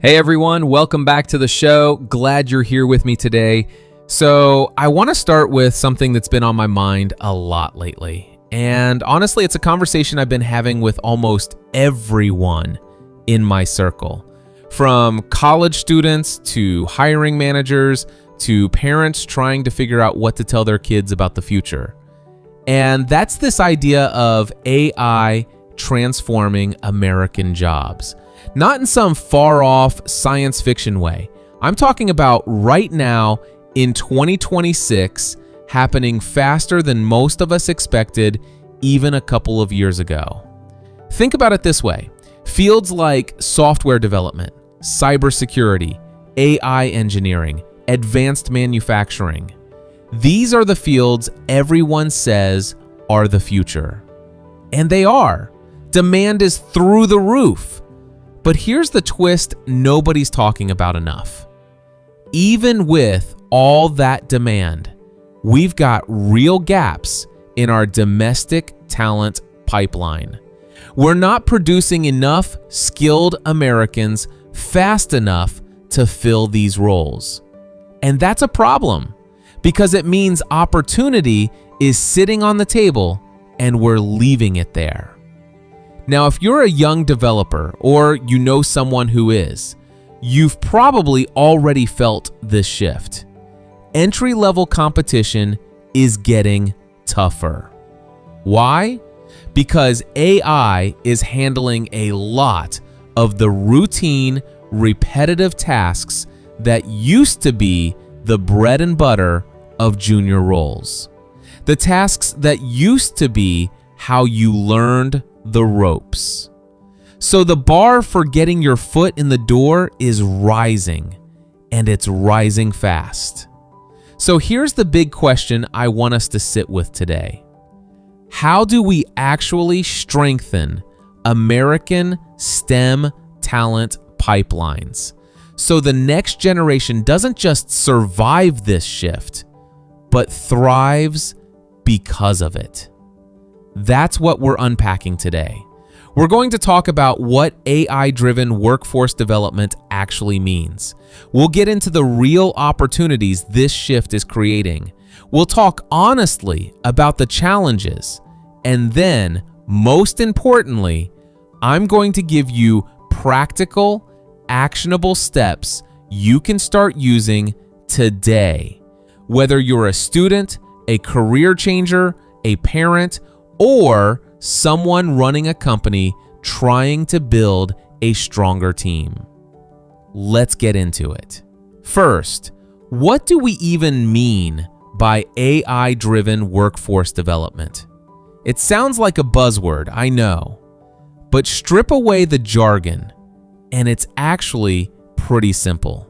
Hey everyone, welcome back to the show. Glad you're here with me today. So I want to start with something that's been on my mind a lot lately. And honestly, it's a conversation I've been having with almost everyone in my circle. From college students to hiring managers to parents trying to figure out what to tell their kids about the future. And that's this idea of AI transforming American jobs. Not in some far-off science fiction way. I'm talking about right now in 2026, happening faster than most of us expected even a couple of years ago. Think about it this way. Fields like software development, cybersecurity, AI engineering, advanced manufacturing. These are the fields everyone says are the future. And they are. Demand is through the roof. But here's the twist nobody's talking about enough. Even with all that demand, we've got real gaps in our domestic talent pipeline. We're not producing enough skilled Americans fast enough to fill these roles. And that's a problem because it means opportunity is sitting on the table and we're leaving it there. Now, if you're a young developer or you know someone who is, you've probably already felt this shift. Entry-level competition is getting tougher. Why? Because AI is handling a lot of the routine, repetitive tasks that used to be the bread and butter of junior roles. The tasks that used to be how you learned the ropes. So the bar for getting your foot in the door is rising, and it's rising fast. So here's the big question I want us to sit with today. How do we actually strengthen American STEM talent pipelines so the next generation doesn't just survive this shift, but thrives because of it? That's what we're unpacking today. We're going to talk about what AI-driven workforce development actually means. We'll get into the real opportunities this shift is creating. We'll talk honestly about the challenges. And then, most importantly, I'm going to give you practical, actionable steps you can start using today. Whether you're a student, a career changer, a parent, or someone running a company trying to build a stronger team. Let's get into it. First, what do we even mean by AI-driven workforce development? It sounds like a buzzword, I know, but strip away the jargon, and it's actually pretty simple.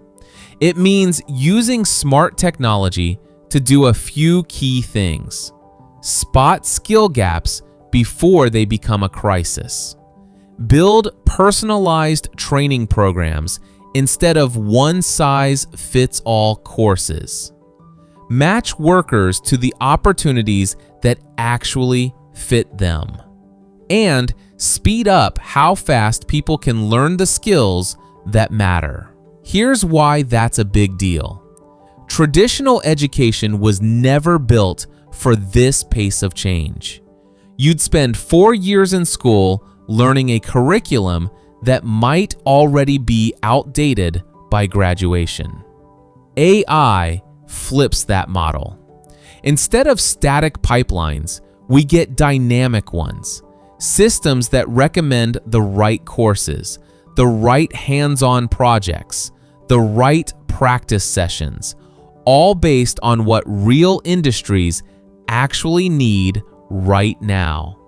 It means using smart technology to do a few key things. Spot skill gaps before they become a crisis. Build personalized training programs instead of one-size-fits-all courses. Match workers to the opportunities that actually fit them. And speed up how fast people can learn the skills that matter. Here's why that's a big deal. Traditional education was never built for this pace of change. You'd spend 4 years in school learning a curriculum that might already be outdated by graduation. AI flips that model. Instead of static pipelines, we get dynamic ones, systems that recommend the right courses, the right hands-on projects, the right practice sessions, all based on what real industries actually need right now,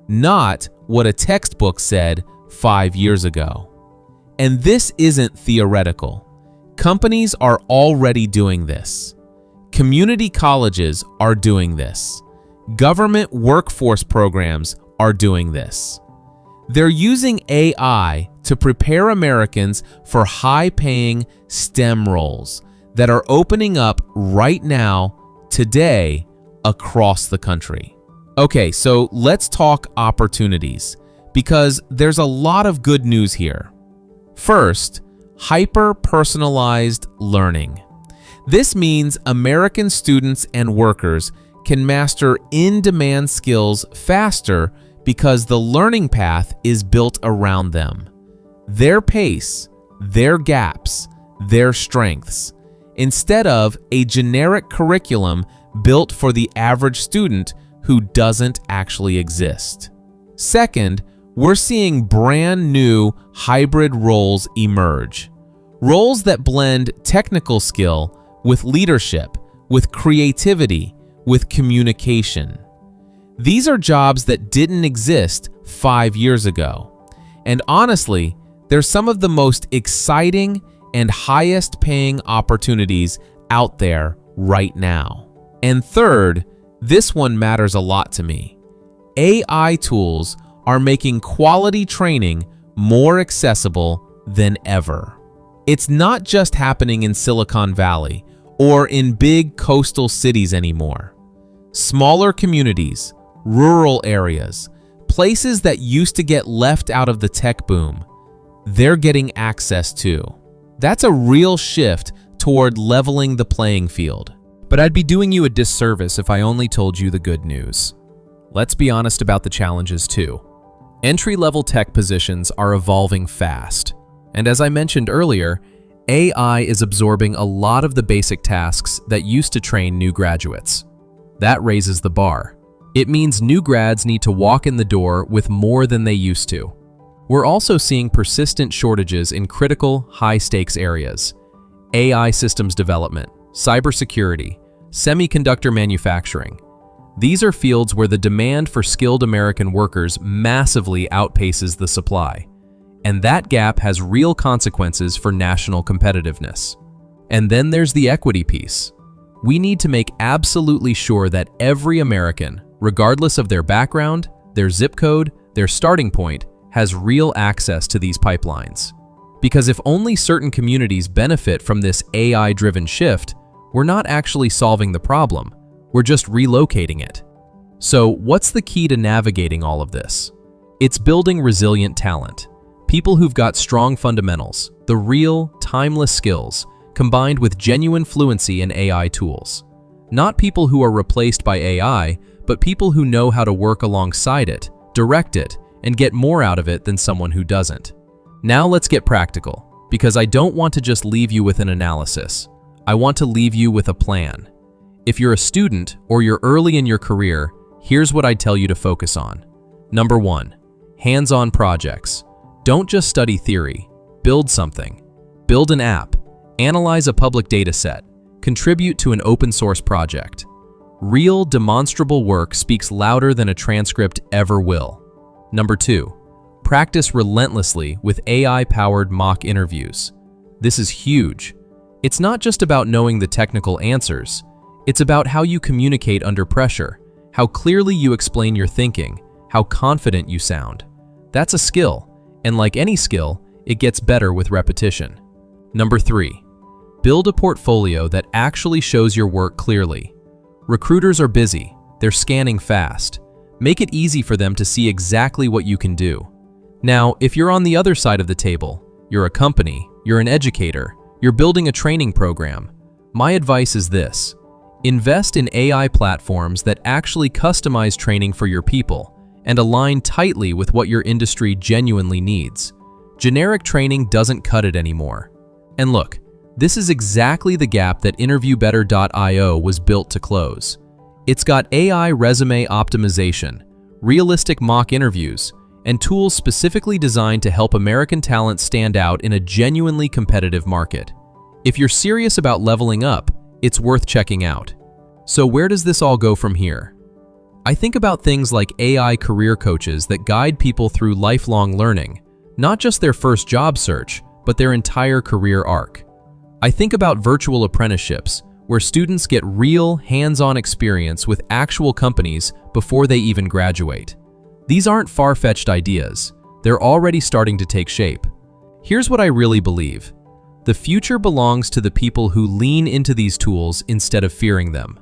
not what a textbook said 5 years ago. And this isn't theoretical. Companies are already doing this. Community colleges are doing this. Government workforce programs are doing this. They're using AI to prepare Americans for high-paying STEM roles that are opening up right now, today, across the country. Okay, so let's talk opportunities, because there's a lot of good news here. First, hyper-personalized learning. This means American students and workers can master in-demand skills faster because the learning path is built around them. Their pace, their gaps, their strengths, instead of a generic curriculum built for the average student who doesn't actually exist. Second, we're seeing brand new hybrid roles emerge. Roles that blend technical skill with leadership, with creativity, with communication. These are jobs that didn't exist 5 years ago. And honestly, they're some of the most exciting and highest paying opportunities out there right now. And third, this one matters a lot to me. AI tools are making quality training more accessible than ever. It's not just happening in Silicon Valley or in big coastal cities anymore. Smaller communities, rural areas, places that used to get left out of the tech boom, they're getting access to. That's a real shift toward leveling the playing field. But I'd be doing you a disservice if I only told you the good news. Let's be honest about the challenges too. Entry-level tech positions are evolving fast. And as I mentioned earlier, AI is absorbing a lot of the basic tasks that used to train new graduates. That raises the bar. It means new grads need to walk in the door with more than they used to. We're also seeing persistent shortages in critical, high-stakes areas. AI systems development, cybersecurity, semiconductor manufacturing. These are fields where the demand for skilled American workers massively outpaces the supply. And that gap has real consequences for national competitiveness. And then there's the equity piece. We need to make absolutely sure that every American, regardless of their background, their zip code, their starting point, has real access to these pipelines. Because if only certain communities benefit from this AI-driven shift, we're not actually solving the problem, we're just relocating it. So what's the key to navigating all of this? It's building resilient talent. People who've got strong fundamentals, the real, timeless skills, combined with genuine fluency in AI tools. Not people who are replaced by AI, but people who know how to work alongside it, direct it, and get more out of it than someone who doesn't. Now let's get practical, because I don't want to just leave you with an analysis. I want to leave you with a plan. If you're a student or you're early in your career, here's what I'd tell you to focus on. Number 1, hands-on projects. Don't just study theory, build something. Build an app, analyze a public data set, contribute to an open source project. Real, demonstrable work speaks louder than a transcript ever will. Number 2, practice relentlessly with AI-powered mock interviews. This is huge. It's not just about knowing the technical answers, it's about how you communicate under pressure, how clearly you explain your thinking, how confident you sound. That's a skill. And like any skill, it gets better with repetition. Number 3, build a portfolio that actually shows your work clearly. Recruiters are busy, they're scanning fast. Make it easy for them to see exactly what you can do. Now, if you're on the other side of the table, you're a company, you're an educator, you're building a training program, my advice is this: invest in AI platforms that actually customize training for your people and align tightly with what your industry genuinely needs. Generic training doesn't cut it anymore. And look, this is exactly the gap that InterviewBetter.io was built to close. It's got AI resume optimization, realistic mock interviews, and tools specifically designed to help American talent stand out in a genuinely competitive market. If you're serious about leveling up, it's worth checking out. So where does this all go from here? I think about things like AI career coaches that guide people through lifelong learning, not just their first job search, but their entire career arc. I think about virtual apprenticeships, where students get real, hands-on experience with actual companies before they even graduate. These aren't far-fetched ideas. They're already starting to take shape. Here's what I really believe. The future belongs to the people who lean into these tools instead of fearing them.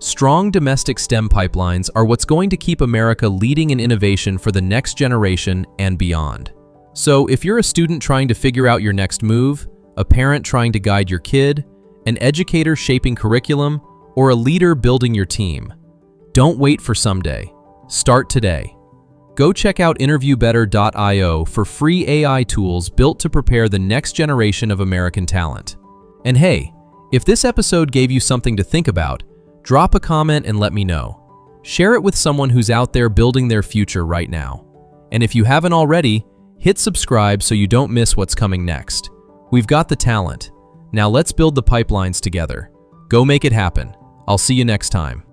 Strong domestic STEM pipelines are what's going to keep America leading in innovation for the next generation and beyond. So if you're a student trying to figure out your next move, a parent trying to guide your kid, an educator shaping curriculum, or a leader building your team. Don't wait for someday. Start today. Go check out interviewbetter.io for free AI tools built to prepare the next generation of American talent. And hey, if this episode gave you something to think about, drop a comment and let me know. Share it with someone who's out there building their future right now. And if you haven't already, hit subscribe so you don't miss what's coming next. We've got the talent. Now let's build the pipelines together. Go make it happen. I'll see you next time.